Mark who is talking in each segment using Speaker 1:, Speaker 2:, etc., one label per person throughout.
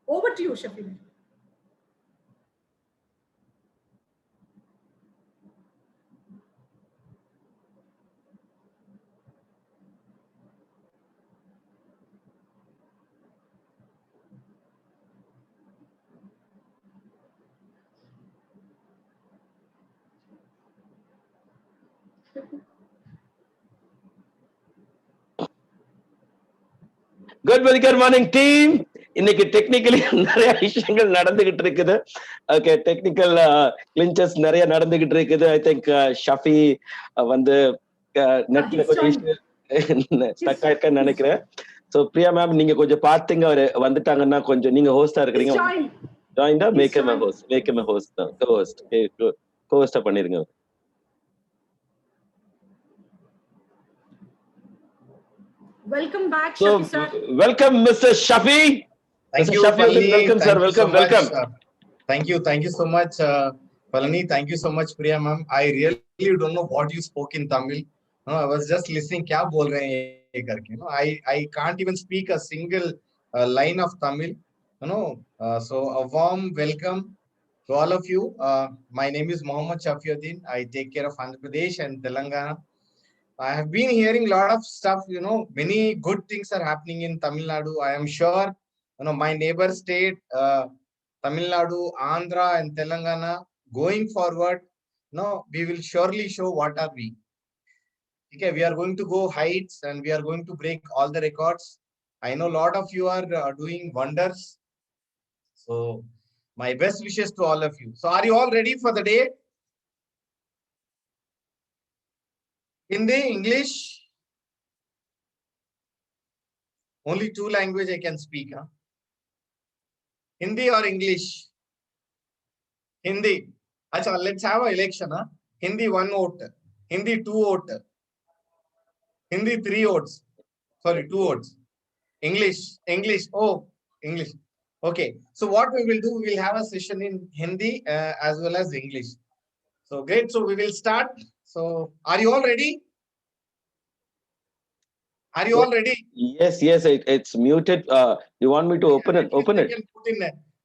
Speaker 1: Over to you, Shafi.
Speaker 2: Good very good morning team. இன்னைக்கு technically நிறைய விஷயங்கள் நடந்துகிட்டு இருக்குது. ஓகே, டெக்னிக்கல் கிளின்ச்சஸ் நிறைய நடந்துகிட்டு இருக்குது. ஐ திங்க் ஷஃபி வந்து நெட்ல கொஞ்சம் ஸ்டக் ஆயிருக்கான்னு நினைக்கிறேன். ஸோ பிரியா மேம் நீங்க கொஞ்சம் பாத்துங்க, அவரு வந்துட்டாங்கன்னா கொஞ்சம் நீங்க ஹோஸ்டா இருக்கிறீங்க. ஜாயின்டா make them host, make them host தான், ஹோஸ்ட் ஹோஸ்டா பண்ணிருங்க.
Speaker 1: Welcome back, Shafi sir.
Speaker 2: Welcome, Mr. Shafi.
Speaker 3: Thank you,
Speaker 2: Shafi,
Speaker 3: Palani.
Speaker 2: welcome, sir. Welcome, welcome.
Speaker 3: Thank you so much, Palani. Thank you so much, Priya ma'am. I really don't know what you spoke in Tamil. No, I was just listening. Kya bol rahe hain ye karke? No, I can't even speak a single line of Tamil. So a warm welcome to all of you. My name is Mohammad Shafiuddin. I take care of Andhra Pradesh and Telangana. I have been hearing a lot of stuff. Many good things are happening in Tamil Nadu. I am sure. My neighbor state, Tamil Nadu, Andhra, and Telangana, going forward, we will surely show what are we. Okay, we are going to go heights and we are going to break all the records. I know a lot of you are doing wonders. So, my best wishes to all of you. So, are you all ready for the day? Hindi, English? Only two language I can speak. Huh? Hindi or English? Hindi. Achha, let's have an election. Huh? Hindi 1 vote. Hindi 2 vote. Hindi 3 votes. Sorry, 2 votes. English. Oh, English. Okay. So what we will do, we will have a session in Hindi as well as English. So great. So we will start. So are you all ready? Are you all ready?
Speaker 2: Yes, it's muted. You want me to open it?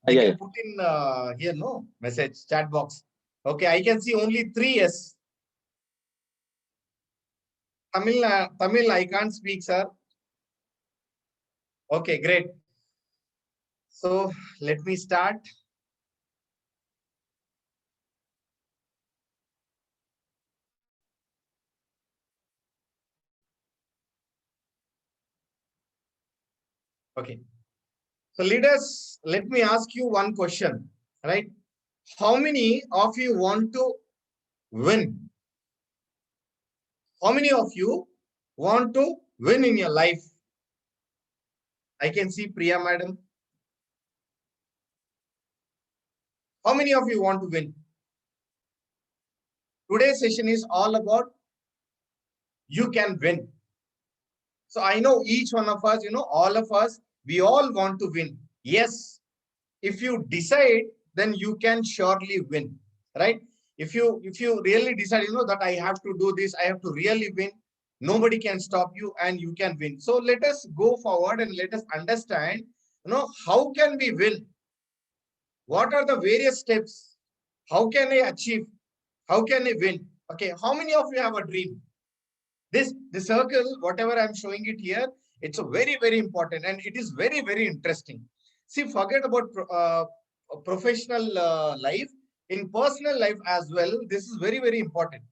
Speaker 3: I can put in, here, no, message, chat box. Okay, I can see only 3 yes. Tamil, I can't speak, sir. Okay, great. So let me start. Okay. So leaders, let me ask you one question, right? How many of you want to win? How many of you want to win in your life? I can see Priya madam. How many of you want to win? Today's session is all about you can win. So I know each one of us, all of us, we all want to win. Yes, if you decide, then you can surely win, right? If you really decide, that I have to do this, I have to really win, nobody can stop you and you can win. So let us go forward and let us understand, how can we win? What are the various steps? How can I achieve? How can I win? Okay, how many of you have a dream? The circle, whatever I'm showing it here, it's a very, very important and it is very, very interesting. See, forget about professional life. In personal life as well, this is very, very important.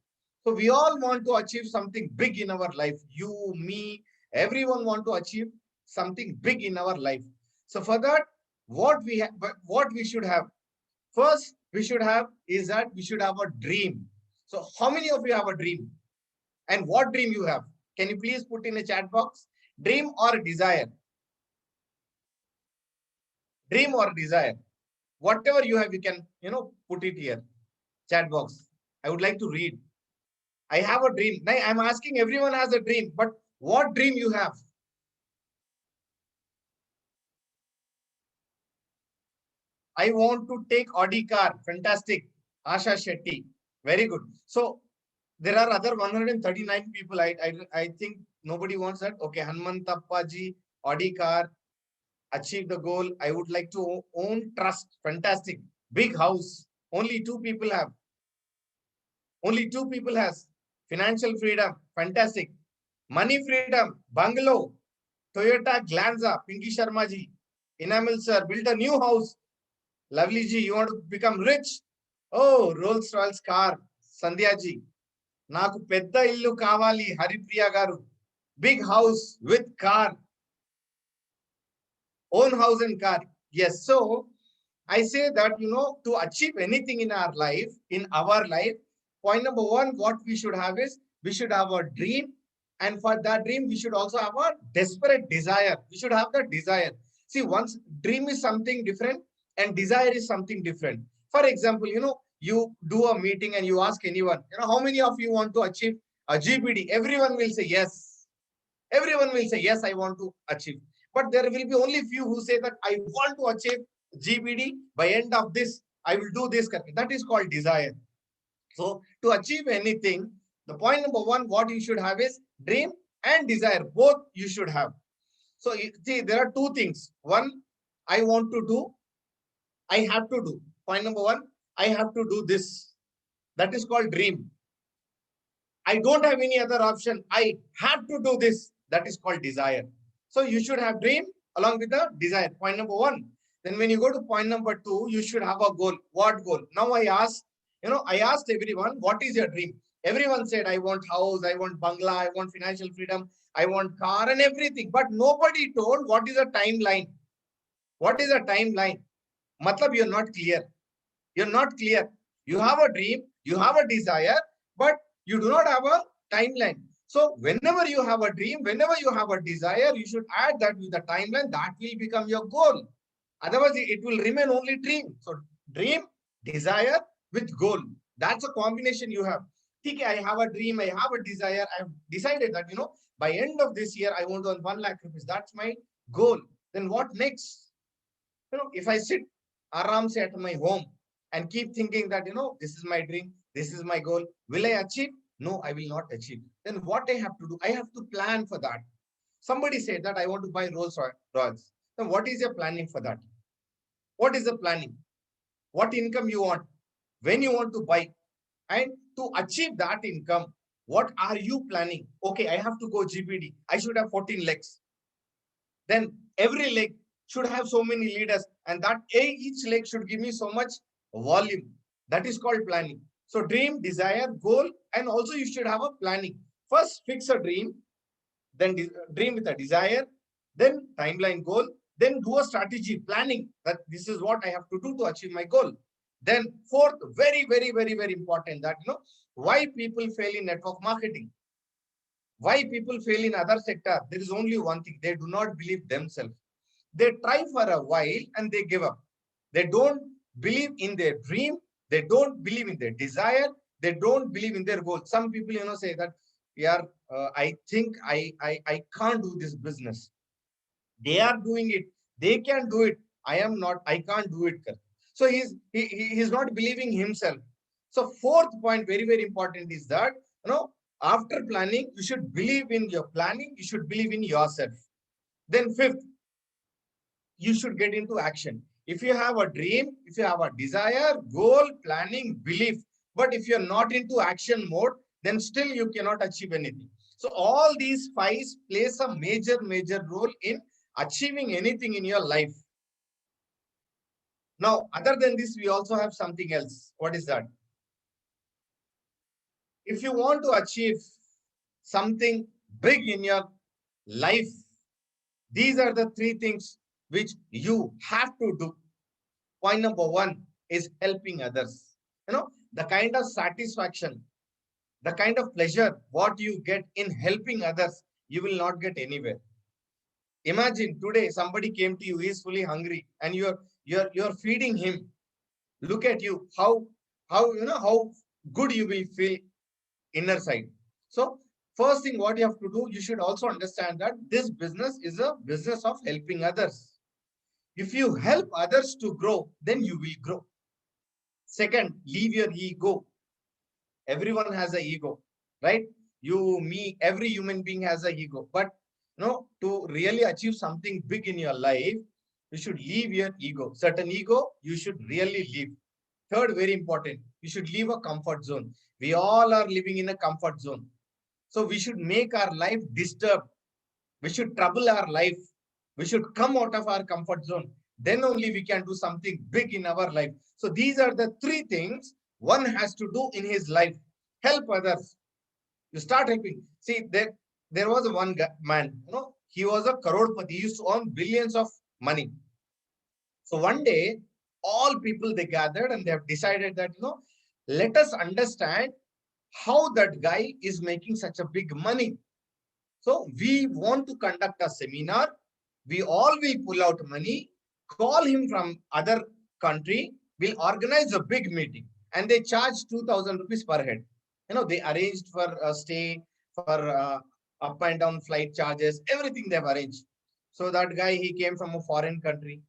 Speaker 3: So we all want to achieve something big in our life. You, me, everyone want to achieve something big in our life. So for that, what we should have, first we should have is that we should have a dream. So how many of you have a dream? And what dream you have? Can you please put in a chat box? Dream or desire? Dream or desire? Whatever you have, you can, put it here. Chat box. I would like to read. I have a dream. Now, I'm asking everyone has a dream, but what dream you have? I want to take Audi car. Fantastic. Asha Shetty. Very good. So there are other 139 people. I think nobody wants that. Okay, Hanmantappa ji, Audi car. achieve the goal. I would like to own trust. Fantastic. Big house. Only two people have. Only two people has. Financial freedom. Fantastic. Money freedom. Bungalow. Toyota Glanza. Pinky Sharma ji. Enamel sir. Build a new house. Lovely ji. You want to become rich? Oh, Rolls Royce car. Sandhya ji. Naku pedda illu kavali. Haripriya garu. Big house with car. Own house and car. Yes. So I say that, to achieve anything in our life, point number one, what we should have is, we should have a dream. And for that dream, we should also have a desperate desire. We should have the desire. See, once dream is something different and desire is something different. For example, you do a meeting and you ask anyone, how many of you want to achieve a GPD? Everyone will say yes. Everyone will say, yes, I want to achieve. But there will be only few who say that I want to achieve GPD by end of this, I will do this. That is called desire. So to achieve anything, the point number one, what you should have is dream and desire. Both you should have. So see, there are two things. One, I want to do, I have to do. Point number one, I have to do this. That is called dream. I don't have any other option. I have to do this. That is called desire. So you should have dream along with the desire. Point number one. Then when you go to point number two, you should have a goal. What goal? Now I asked everyone, what is your dream? Everyone said, I want house, I want bungalow, I want financial freedom, I want car and everything. But nobody told what is a timeline. What is a timeline? Matlab, you're not clear. You're not clear. You have a dream, you have a desire, but you do not have a timeline. So whenever you have a dream, whenever you have a desire, you should add that with the timeline. That will become your goal. Otherwise, it will remain only dream. So dream, desire with goal. That's a combination you have. Okay, I have a dream, I have a desire. I have decided that, by end of this year, I want to earn 1 lakh rupees. That's my goal. Then what next? If I sit aram se at my home and keep thinking that, this is my dream, this is my goal, will I achieve? No, I will not achieve. Then what I have to do? I have to plan for that. Somebody said that I want to buy Rolls Royce. Then what is your planning for that? What is the planning? What income you want? When you want to buy? And to achieve that income, what are you planning? Okay, I have to go GPD. I should have 14 legs. Then every leg should have so many leaders, and that each leg should give me so much volume. That is called planning. So dream, desire, goal, and also you should have a planning. First, fix a dream, then dream with a desire, then timeline, goal, then do a strategy, planning that this is what I have to do to achieve my goal. Then fourth, very, very, very, very important, that why people fail in network marketing. Why people fail in other sector? There is only one thing. They do not believe themselves. They try for a while and they give up. They don't believe in their dream. They don't believe in their desire. They don't believe in their goal. Some people, say that, yeah, I think I can't do this business. They are doing it. They can do it. I am not. I can't do it. So he's not believing himself. So fourth point, very, very important, is that, after planning, you should believe in your planning. You should believe in yourself. Then fifth, you should get into action. If you have a dream, if you have a desire, goal, planning, belief, but if you're not into action mode, then still you cannot achieve anything. So all these five plays a major, major role in achieving anything in your life. Now, other than this, we also have something else. What is that? If you want to achieve something big in your life, these are the three things which you have to do. Point number one is helping others. The kind of satisfaction, the kind of pleasure, what you get in helping others, you will not get anywhere. Imagine today somebody came to you, he is fully hungry, and you're feeding him. Look at you, how good you will feel inner side. So first thing what you have to do, you should also understand that this business is a business of helping others. If you help others to grow, then you will grow. Second, leave your ego. Everyone has an ego, right? You, me, every human being has an ego. But to really achieve something big in your life, you should leave your ego. Certain ego, you should really leave. Third, very important, you should leave a comfort zone. We all are living in a comfort zone. So we should make our life disturbed. We should trouble our life. We should come out of our comfort zone. Then only we can do something big in our life. So these are the three things one has to do in his life. Help others. You start helping. See, there was one man, he was a crorepati. He used to earn billions of money. So one day, all people, they gathered and they have decided that, let us understand how that guy is making such a big money. So we want to conduct a seminar. We all will pull out money, call him from other country, we'll organize a big meeting, and they charge 2,000 rupees per head. They arranged for a stay, for up and down flight charges, everything they've arranged. So that guy, he came from a foreign country.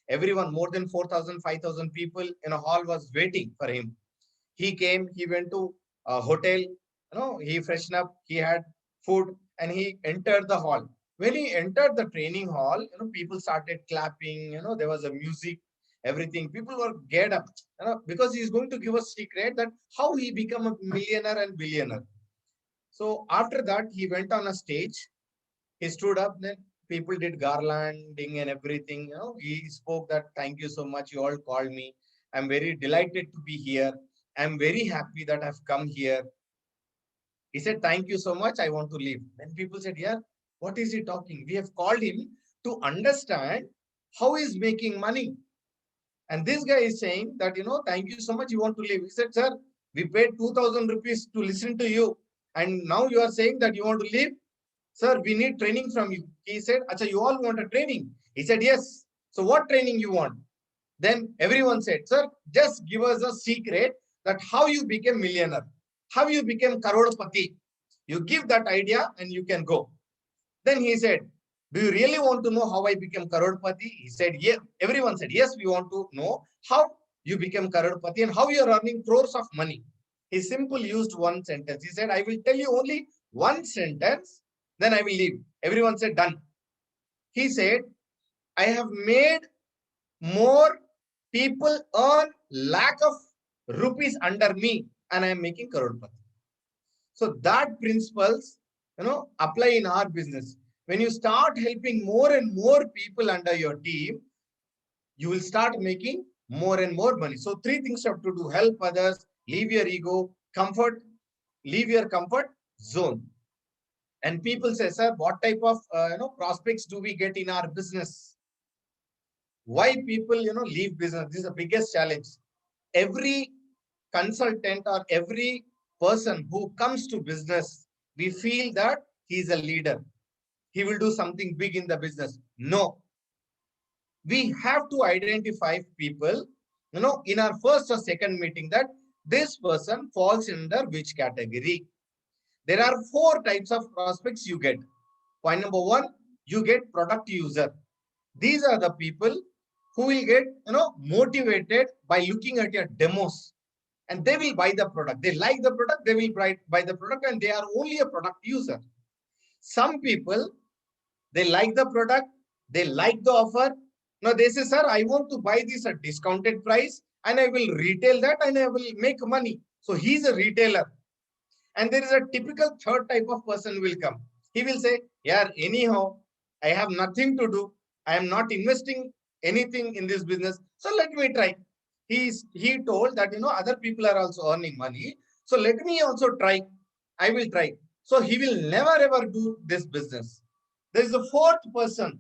Speaker 3: Everyone, more than 4,000, 5,000 people in a hall was waiting for him. He came, he went to a hotel, he freshened up, he had food, and he entered the hall. When he entered the training hall, people started clapping, there was a music, everything. People were geared up, because he's going to give us secret that how he become a millionaire and billionaire. So after that, he went on a stage, he stood up, then people did garlanding and everything. He spoke that, thank you so much, you all called me. I'm very delighted to be here. I'm very happy that I've come here. He said, thank you so much, I want to leave. Then people said, yeah, what is he talking? We have called him to understand how he's making money. And this guy is saying that, thank you so much, you want to leave. He said, sir, we paid 2,000 rupees to listen to you. And now you are saying that you want to leave? Sir, we need training from you. He said, Acha, you all want a training? He said, yes. So what training you want? Then everyone said, sir, just give us a secret that how you became millionaire, how you became crorepati. You give that idea and you can go. Then he said, do you really want to know how I became crorepati? He said, yeah. Everyone said, yes, we want to know how you became crorepati and how you are earning crores of money. He simply used one sentence. He said, I will tell you only one sentence, then I will leave. Everyone said, done. He said, I have made more people earn lakh of rupees under me and I am making crorepati. So that principles, apply in our business. When you start helping more and more people under your team, you will start making more and more money. So three things you have to do: help others, leave your ego, leave your comfort zone. And people say, sir, what type of prospects do we get in our business? Why people leave business? This is the biggest challenge. Every consultant or every person who comes to business, we feel that he is a leader. He will do something big in the business. No. We have to identify people, in our first or second meeting, that this person falls under which category. There are 4 types of prospects you get. Point number 1, you get product user. These are the people who will get, motivated by looking at your demos, and they will buy the product. They like the product, they will buy the product, and they are only a product user. Some people, they like the product, they like the offer. Now they say, sir, I want to buy this at discounted price and I will retail that and I will make money. So he's a retailer. And there is a typical third type of person will come. He will say, yeah, anyhow, I have nothing to do. I am not investing anything in this business. So let me try. He told that, other people are also earning money. So let me also try. I will try. So he will never ever do this business. There is a fourth person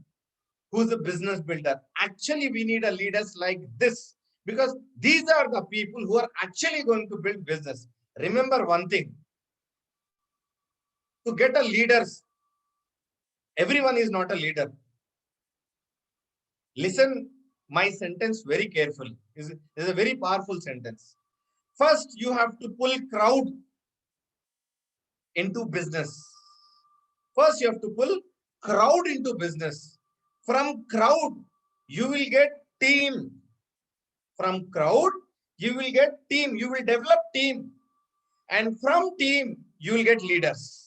Speaker 3: who's a business builder. Actually, we need a leaders like this, because these are the people who are actually going to build business. Remember one thing, to get a leaders, everyone is not a leader. Listen my sentence very carefully. This is a very powerful sentence. First, you have to pull crowd into business. First, you have to pull crowd into business. From crowd, you will get team. From crowd, you will get team. You will develop team. And from team, you will get leaders.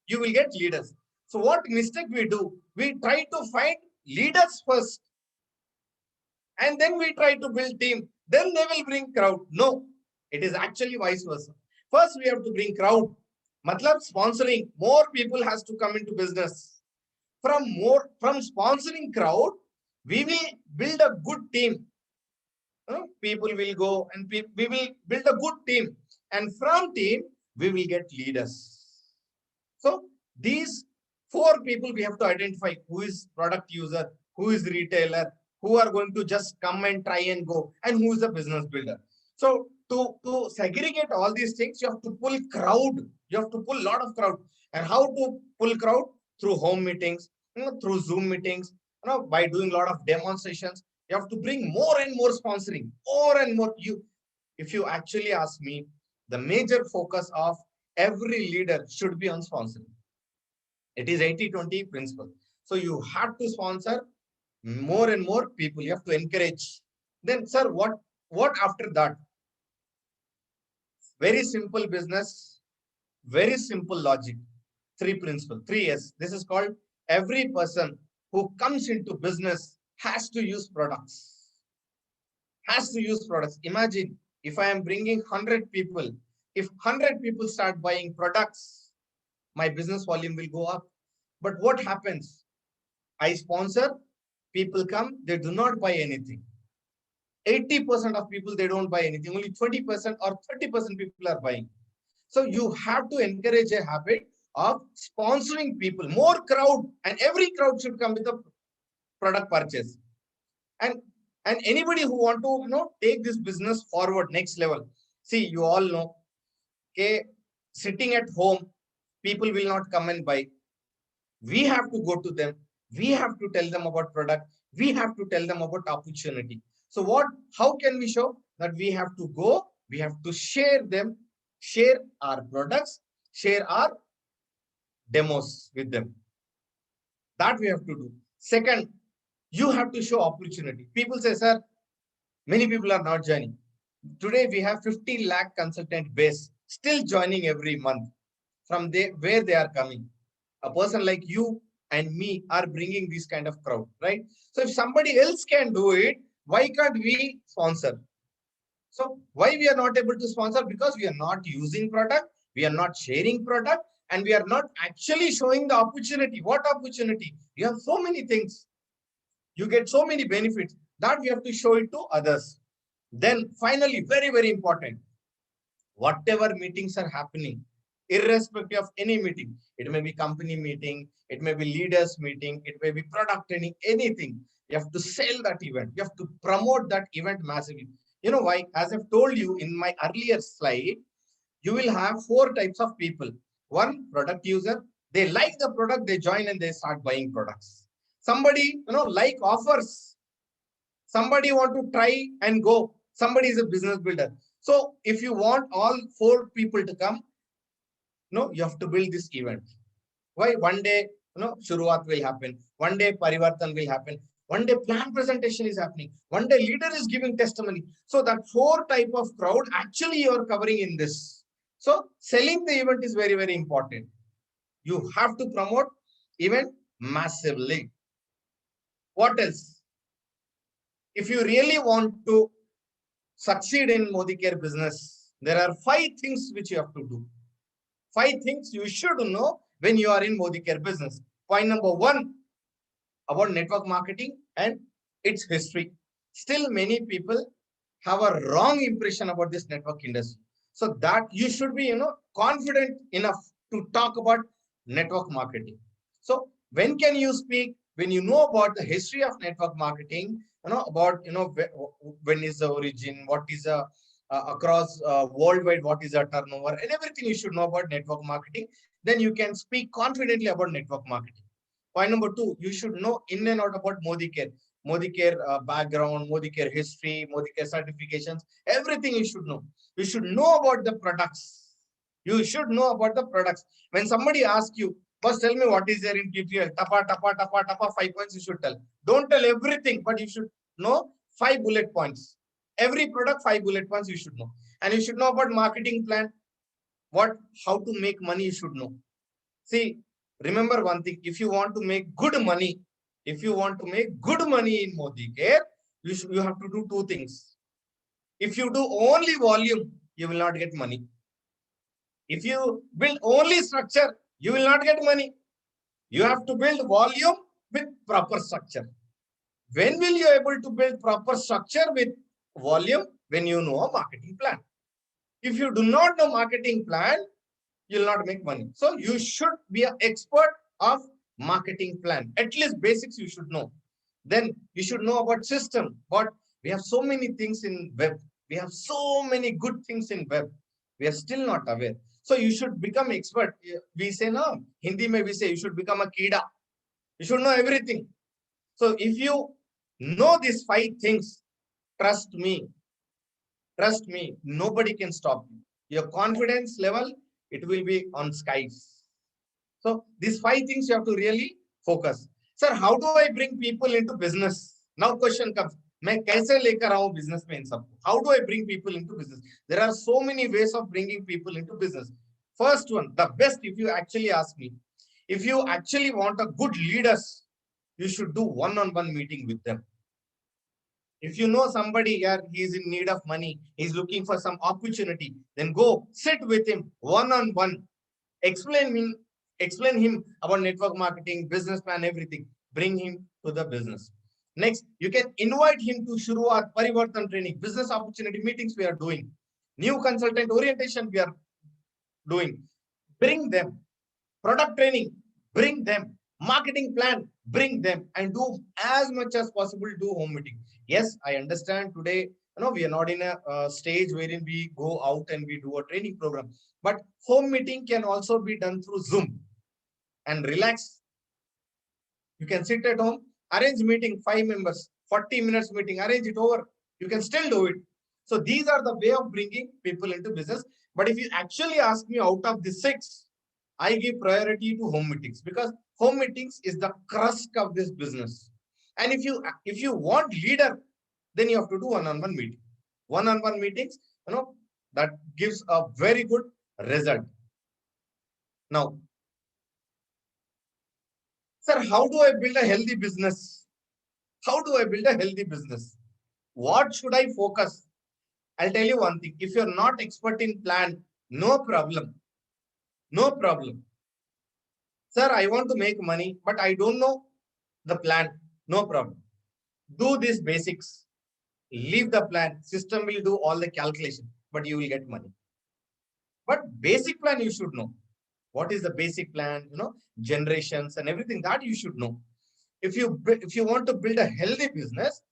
Speaker 3: You will get leaders. So what mistake we do? We try to find leaders first. And then we try to build team. Then they will bring crowd. No, it is actually vice versa. First, we have to bring crowd. Matlab sponsoring. More people has to come into business. From sponsoring crowd, we will build a good team. People will go and we will build a good team. And from team, we will get leaders. So these 4 people we have to identify: who is product user, who is retailer, who are going to just come and try and go, and who is the business builder. So to segregate all these things, you have to pull crowd. You have to pull a lot of crowd. And how to pull crowd? Through home meetings, through Zoom meetings, by doing a lot of demonstrations. You have to bring more and more sponsoring, more and more. If you actually ask me, the major focus of every leader should be on sponsoring. It is 80-20 principle. So you have to sponsor more and more people. You have to encourage. Then, sir, what after that? Very simple business, very simple logic. 3 principle, 3S. This is called every person who comes into business has to use products. Has to use products. Imagine if I am bringing 100 people, if 100 people start buying products, my business volume will go up. But what happens? I sponsor, people come, they do not buy anything. 80% of people, they don't buy anything. Only 20% or 30% people are buying. So you have to encourage a habit of sponsoring people, more crowd, and every crowd should come with a product purchase. And anybody who want to take this business forward next level. See, you all know, okay, sitting at home, people will not come and buy. We have to go to them. We have to tell them about product. We have to tell them about opportunity. So how can we show that? We have to go, we have to share them, share our products, share our demos with them. That we have to do. Second, you have to show opportunity. People say, sir, many people are not joining. Today we have 50 lakh consultant base still joining every month from where they are coming. A person like you and me are bringing this kind of crowd, right? So if somebody else can do it, why can't we sponsor? So why we are not able to sponsor? Because we are not using product, we are not sharing product, and we are not actually showing the opportunity. What opportunity? You have so many things. You get so many benefits that we have to show it to others. Then finally, very, very important, whatever meetings are happening, irrespective of any meeting, it may be company meeting, it may be leaders meeting, it may be product training, anything, you have to sell that event. You have to promote that event massively. You know why? As I've told you in my earlier slide, you will have 4 types of people. One, product user. They like the product, they join and they start buying products. Somebody, like offers. Somebody want to try and go. Somebody is a business builder. So if you want all 4 people to come, you have to build this event. Why? One day, Shuruat will happen. One day, Parivartan will happen. One day, plan presentation is happening. One day, leader is giving testimony. So that 4 type of crowd, actually you are covering in this. So selling the event is very, very important. You have to promote event massively. What else? If you really want to succeed in Modicare business, there are 5 things which you have to do. 5 things you should know when you are in Modicare business. Point number 1, about network marketing and its history. Still, many people have a wrong impression about this network industry. So that you should be, confident enough to talk about network marketing. So when can you speak? When you know about the history of network marketing, about, when is the origin, what is across worldwide, what is our turnover, and everything you should know about network marketing, then you can speak confidently about network marketing. Point number 2, you should know in and out about Modicare background, Modicare history, Modicare certifications, everything you should know. You should know about the products. You should know about the products. When somebody asks you, first tell me what is there in TTL, tapa, 5 points you should tell. Don't tell everything, but you should know 5 bullet points. Every product, 5 bullet points you should know. And you should know about marketing plan, how to make money you should know. See, remember one thing, if you want to make good money, if you want to make good money in Modicare, you have to do two things. If you do only volume, you will not get money. If you build only structure, you will not get money. You have to build volume with proper structure. When will you able to build proper structure with volume? When you know a marketing plan. If you do not know marketing plan, you will not make money. So you should be an expert of marketing plan. At least basics you should know. Then you should know about system. But we have so many things in web. We have so many good things in web. We are still not aware. So you should become expert. We say no. Hindi mein we say you should become a kida. You should know everything. So if you know these 5 things, trust me, nobody can stop you. Your confidence level, it will be on skies. So these 5 things you have to really focus. Sir, how do I bring people into business? Now question comes, मैं कैसे लेकर आऊं business में इन सबको? How do I bring people into business? There are so many ways of bringing people into business. First one, the best, if you actually ask me, if you actually want a good leaders, you should do one-on-one meeting with them. If you know somebody here, he is in need of money, he's looking for some opportunity, then go sit with him one-on-one. Explain him about network marketing, business plan, everything. Bring him to the business. Next, you can invite him to Shuruat, Parivartan training, business opportunity meetings we are doing. New consultant orientation we are doing. Bring them. Product training, bring them. Marketing plan, bring them, and do as much as possible, do home meeting. Yes, I understand today, we are not in a stage wherein we go out and we do a training program, but home meeting can also be done through Zoom and relax. You can sit at home, arrange meeting, 5 members, 40 minutes meeting, arrange it over. You can still do it. So these are the way of bringing people into business. But if you actually ask me, out of the 6, I give priority to home meetings, because home meetings is the crust of this business. And if you want leader, then you have to do one-on-one meeting. One-on-one meetings, that gives a very good result. Now, sir, how do I build a healthy business? How do I build a healthy business? What should I focus? I'll tell you one thing. If you're not expert in plan, no problem. No problem. Sir, I want to make money, but I don't know the plan. No problem. Do these basics. Leave the plan. System will do all the calculation, but you will get money. But basic plan you should know. What is the basic plan? Generations and everything that you should know. If you want to build a healthy business,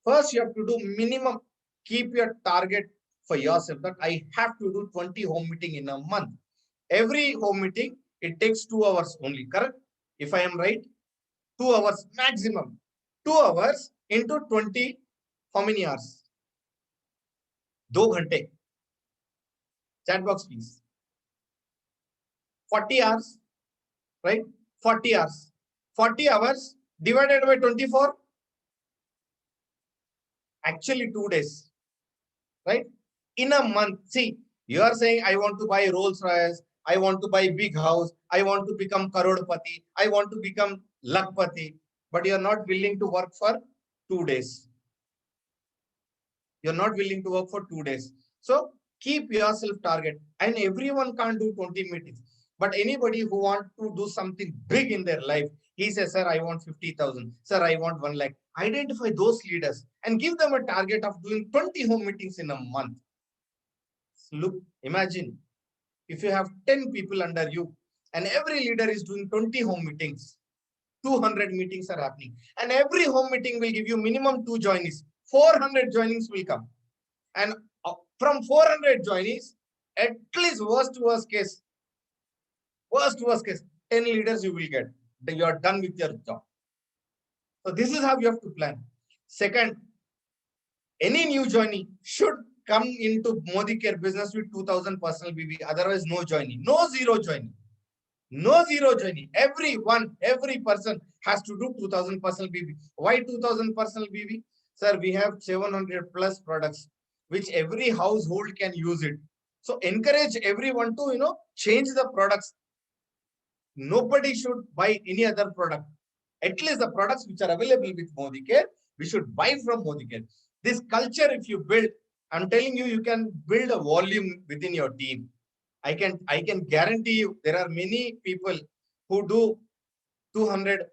Speaker 3: first you have to do minimum. Keep your target for yourself that I have to do 20 home meeting in a month. Every home meeting, it takes 2 hours only, correct? If I am right, 2 hours maximum. 2 hours into 20, how many hours? 2 ghante. Chat box, please. 40 hours, right? 40 hours. 40 hours divided by 24. Actually 2 days, right? In a month, see, you are saying, I want to buy Rolls Royce, I want to buy big house, I want to become Karodpati, I want to become Lakpati, but you are not willing to work for 2 days. You're not willing to work for 2 days. So keep yourself target, and everyone can't do 20 meetings. But anybody who want to do something big in their life, he says, sir, I want 50,000. Sir, I want 1 lakh. Identify those leaders and give them a target of doing 20 home meetings in a month. Look, imagine if you have 10 people under you and every leader is doing 20 home meetings, 200 meetings are happening. And every home meeting will give you minimum 2 joinees. 400 joinings will come. And from 400 joinees, at least worst case, 10 leaders you will get. Then you are done with your job. So this is how you have to plan. Second, any new joinee should come into Modicare business with 2,000 personal BB. Otherwise, no joinee. No zero joinee. No zero joinee. Every person has to do 2,000 personal BB. Why 2,000 personal BB? Sir, we have 700 plus products, which every household can use it. So encourage everyone to, change the products. Nobody should buy any other product. At least the products which are available with Modicare, we should buy from Modicare. This culture, if you build, I'm telling you, you can build a volume within your team. I can guarantee you there are many people who do 200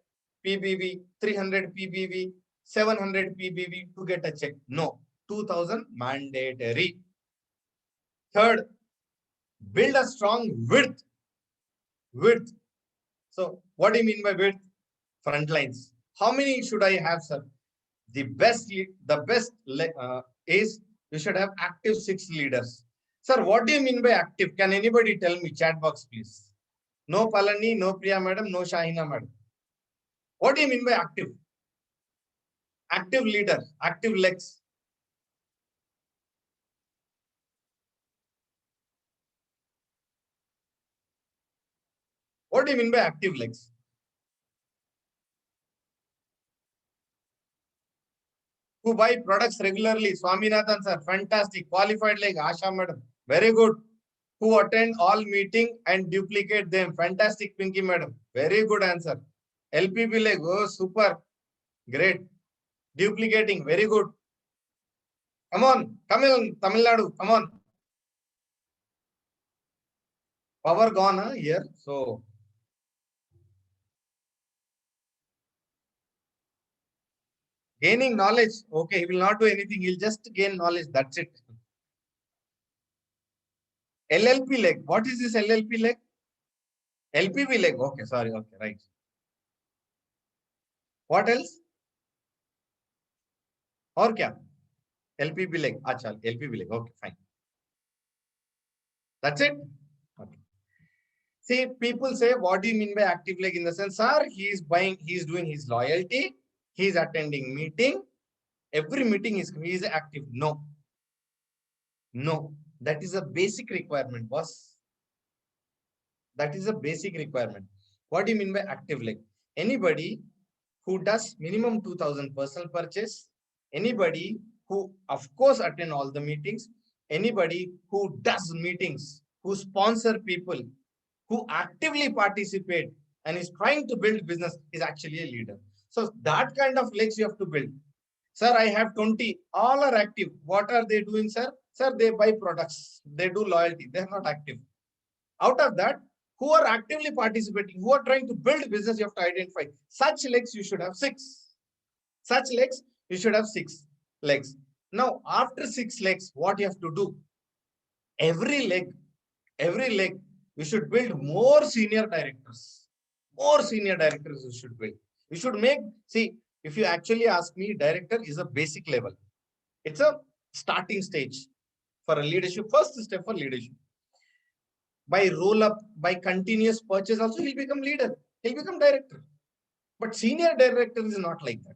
Speaker 3: PBV, 300 PBV, 700 PBV to get a check. No, 2000 mandatory. Third, build a strong width. Width. So what do you mean by width? Front lines. How many should I have, sir? The best is you should have active 6 leaders. Sir, what do you mean by active? Can anybody tell me? Chat box, please. No Palani, no Priya madam, no Shahina madam. What do you mean by active? Active leader, active legs. What do you mean by active legs? Who buy products regularly? Swaminathan sir, fantastic. Qualified leg, Asha madam, very good. Who attend all meeting and duplicate them? Fantastic, Pinky madam, very good answer. LPB leg, oh super, great. Duplicating, very good. Come on, Tamil Nadu, come on. Power gone here, so. Gaining knowledge, okay, he will not do anything, he'll just gain knowledge, that's it. LLP leg, what is this LLP leg? LPB leg, okay, sorry, okay, right. What else? Or kya? LPB leg, acha, LPB leg, okay, fine. That's it? Okay. See, people say, what do you mean by active leg? In the sense, sir, he is doing his loyalty, he is attending meeting, every meeting he is active. No. No, that is a basic requirement, boss. That is a basic requirement. What do you mean by active leg? Anybody who does minimum 2000 personal purchase, anybody who, of course, attend all the meetings, anybody who does meetings, who sponsor people, who actively participate and is trying to build business is actually a leader. So that kind of legs you have to build. Sir, I have 20, all are active. What are they doing, sir? Sir, they buy products, they do loyalty, they are not active. Out of that, who are actively participating, who are trying to build business, you have to identify. Such legs, you should have 6. Such legs, you should have 6 legs. Now, after 6 legs, what you have to do? Every leg, you should build more senior directors. More senior directors you should build. You should make, see, if you actually ask me, director is a basic level. It's a starting stage for a leadership, first step for leadership. By roll up, by continuous purchase also, he'll become leader. He'll become director. But senior director is not like that.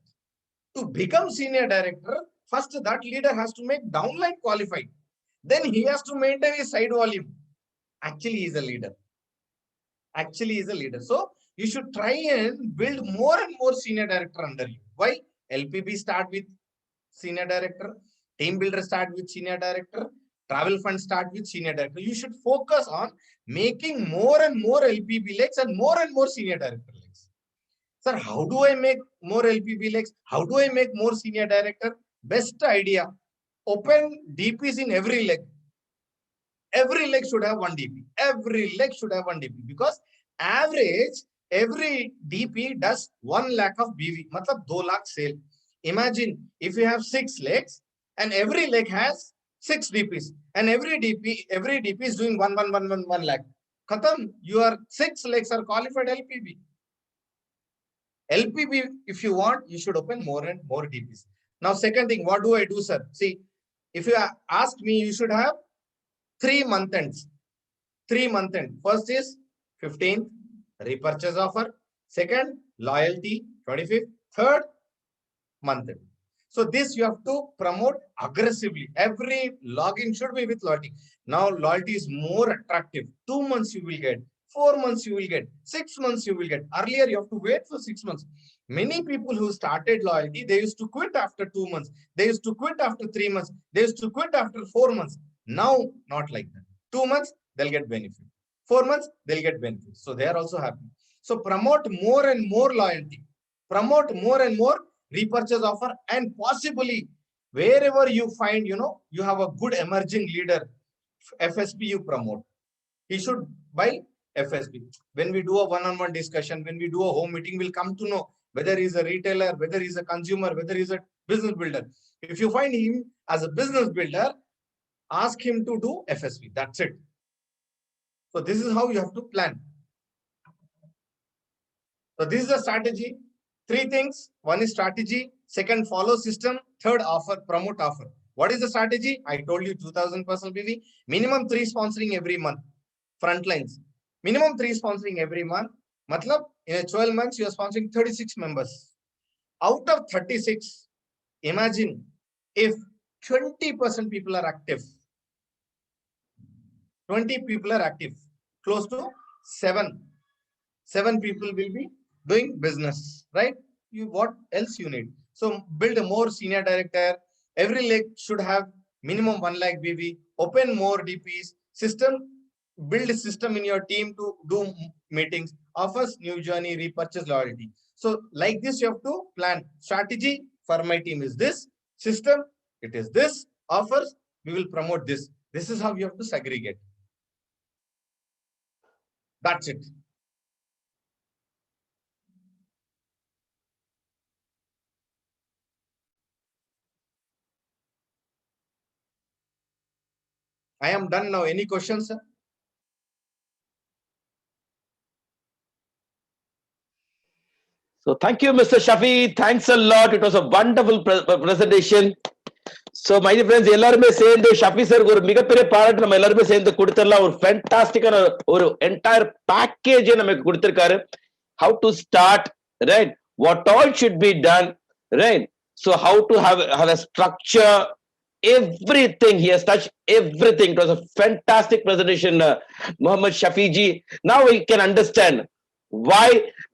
Speaker 3: To become senior director, first that leader has to make downline qualified. Then he has to maintain his side volume. Actually, he is a leader. Actually, he is a leader. So you should try and build more and more senior director under you. Why? LPB start with senior director, team builder start with senior director, travel fund start with senior director. You should focus on making more and more LPB legs and more senior director legs. Sir, how do I make more LPB legs? How do I make more senior director? Best idea. Open DPs in every leg. Every leg should have 1 DP. Every leg should have 1 DP because average, every DP does 1 lakh of BV. Matlab 2 lakh sale. Imagine if you have 6 legs and every leg has 6 DPs and every DP is doing 1 lakh. Khatam, your 6 legs are qualified LPB. LPB, if you want, you should open more and more DPs. Now, second thing, what do I do, sir? See, if you ask me, you should have 3 month ends. 3 month end. First is 15th, repurchase offer. Second, loyalty, 25th. Third, month end. So this you have to promote aggressively. Every login should be with loyalty. Now loyalty is more attractive. 2 months you will get, 4 months you will get, 6 months you will get. Earlier you have to wait for 6 months. Many people who started loyalty, they used to quit after 2 months. They used to quit after 3 months. They used to quit after 4 months. Now, not like that. 2 months, they'll get benefit. 4 months, they'll get benefit. So they are also happy. So promote more and more loyalty. promote more and more repurchase offer, and possibly wherever you find, you have a good emerging leader, FSP you promote. He should buy FSP. When we do a one-on-one discussion, when we do a home meeting, we'll come to know whether he's a retailer, whether he's a consumer, whether he's a business builder. If you find him as a business builder, ask him to do FSP. That's it. So this is how you have to plan. So this is a strategy. 3 things. 1 is strategy. 2nd, follow system. 3rd, offer, promote offer. What is the strategy? I told you 2,000 personal PV. Minimum 3 sponsoring every month. Front lines. Minimum 3 sponsoring every month. Matlab, in a 12 months, you are sponsoring 36 members. Out of 36, imagine if 20% people are active. 20 people are active. Close to 7 people will be doing business, right? What else you need? So build a more senior director. Every leg should have minimum 1 lakh BV. Open more DPs. Build a system in your team to do meetings. Offers, new journey, repurchase, loyalty. So like this, you have to plan. Strategy for my team is this. System, it is this. Offers, we will promote this. This is how you have to segregate. That's it. I am done now. Any questions, sir?
Speaker 2: So thank you, Mr. Shafi. Thanks a lot. It was a wonderful presentation. So my friends, எல்லாருமே சேர்ந்து Shafi sir ஒரு மிகப்பெரிய பாராட்டு நம்ம எல்லாருமே சேர்ந்து கொடுத்துடலாம். ஒரு ஃபேண்டாஸ்டிக்கான ஒரு என்டையர் பேக்கேஜ் நமக்கு கொடுத்திருக்காரு. How to start, right? What all should be done, right? So how to have a structure, everything. He has touched everything. It was a fantastic presentation, Muhammad Shafi ji. Now we can understand why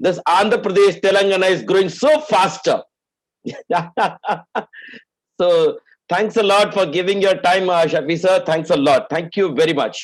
Speaker 2: this Andhra Pradesh, Telangana is growing so faster. So thanks a lot for giving your time, Shafi sir. Thanks a lot. Thank you very much.